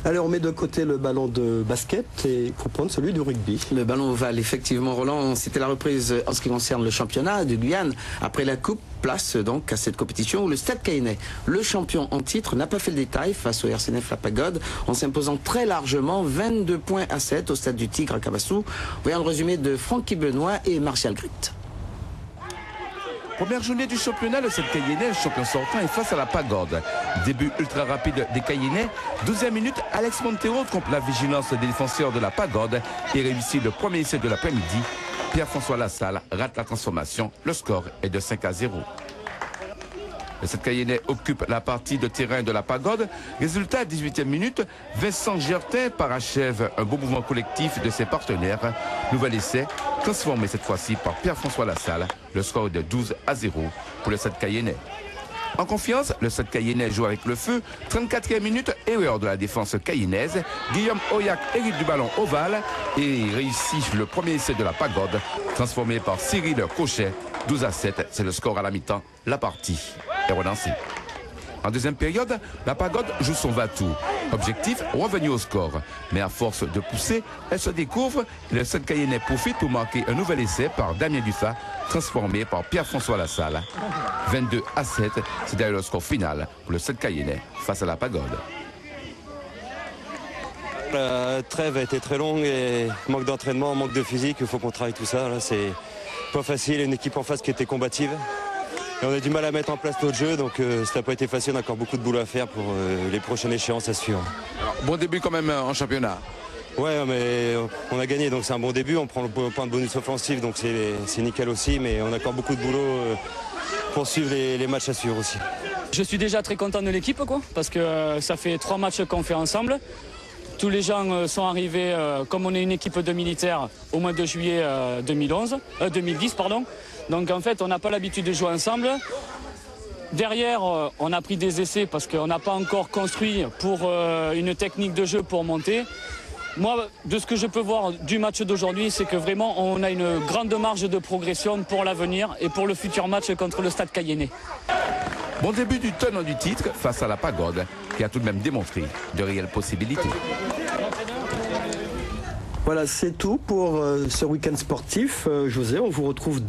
Allez, on met de côté le ballon de basket et il faut prendre celui du rugby. Le ballon ovale, effectivement, Roland, c'était la reprise en ce qui concerne le championnat de Guyane. Après la coupe, place donc à cette compétition où le Stade Cayennais, le champion en titre, n'a pas fait le détail face au RCNF La Pagode en s'imposant très largement 22 points à 7 au Stade du Tigre à Kabassou. Voyons le résumé de Francky Benoît et Martial Grit. Première journée du championnat, le Stade Cayennais, champion sortant, est face à La Pagode. Début ultra rapide des Cayennais. 12e minute, Alex Montero trompe la vigilance des défenseurs de La Pagode et réussit le premier essai de l'après-midi. Pierre-François Lassalle rate la transformation. Le score est de 5-0. Le Stade Cayennais occupe la partie de terrain de La Pagode. Résultat, 18e minute, Vincent Gertin parachève un beau mouvement collectif de ses partenaires. Nouvel essai, transformé cette fois-ci par Pierre-François Lassalle. Le score est de 12-0 pour le Stade Cayennais. En confiance, le Stade Cayennais joue avec le feu. 34e minute, erreur de la défense cayennaise. Guillaume Oyac hérite du ballon ovale et réussit le premier essai de La Pagode, transformé par Cyril Cochet. 12-7, c'est le score à la mi-temps. La partie est relancée. En deuxième période, La Pagode joue son va-tout. Objectif, revenir au score. Mais à force de pousser, elle se découvre et le Stade Cayennais profite pour marquer un nouvel essai par Damien Dufat, transformé par Pierre-François Lassalle. 22-7, c'est d'ailleurs le score final pour le Stade Cayennais face à La Pagode. La trêve a été très longue et manque d'entraînement, manque de physique, il faut qu'on travaille tout ça. Là, c'est pas facile, une équipe en face qui était combative. Et on a du mal à mettre en place notre jeu, donc ça n'a pas été facile, on a encore beaucoup de boulot à faire pour les prochaines échéances à suivre. Alors, bon début quand même en championnat. Ouais, mais on a gagné, donc c'est un bon début, on prend le point de bonus offensif, donc c'est nickel aussi, mais on a encore beaucoup de boulot pour suivre les matchs à suivre aussi. Je suis déjà très content de l'équipe, parce que ça fait 3 matchs qu'on fait ensemble. Tous les gens sont arrivés, comme on est une équipe de militaires, au mois de juillet 2010. Donc en fait, on n'a pas l'habitude de jouer ensemble. Derrière, on a pris des essais parce qu'on n'a pas encore construit pour une technique de jeu pour monter. Moi, de ce que je peux voir du match d'aujourd'hui, c'est que vraiment, on a une grande marge de progression pour l'avenir et pour le futur match contre le Stade Cayennais. Bon début du tenant du titre face à La Pagode, qui a tout de même démontré de réelles possibilités. Voilà, c'est tout pour ce week-end sportif. José, on vous retrouve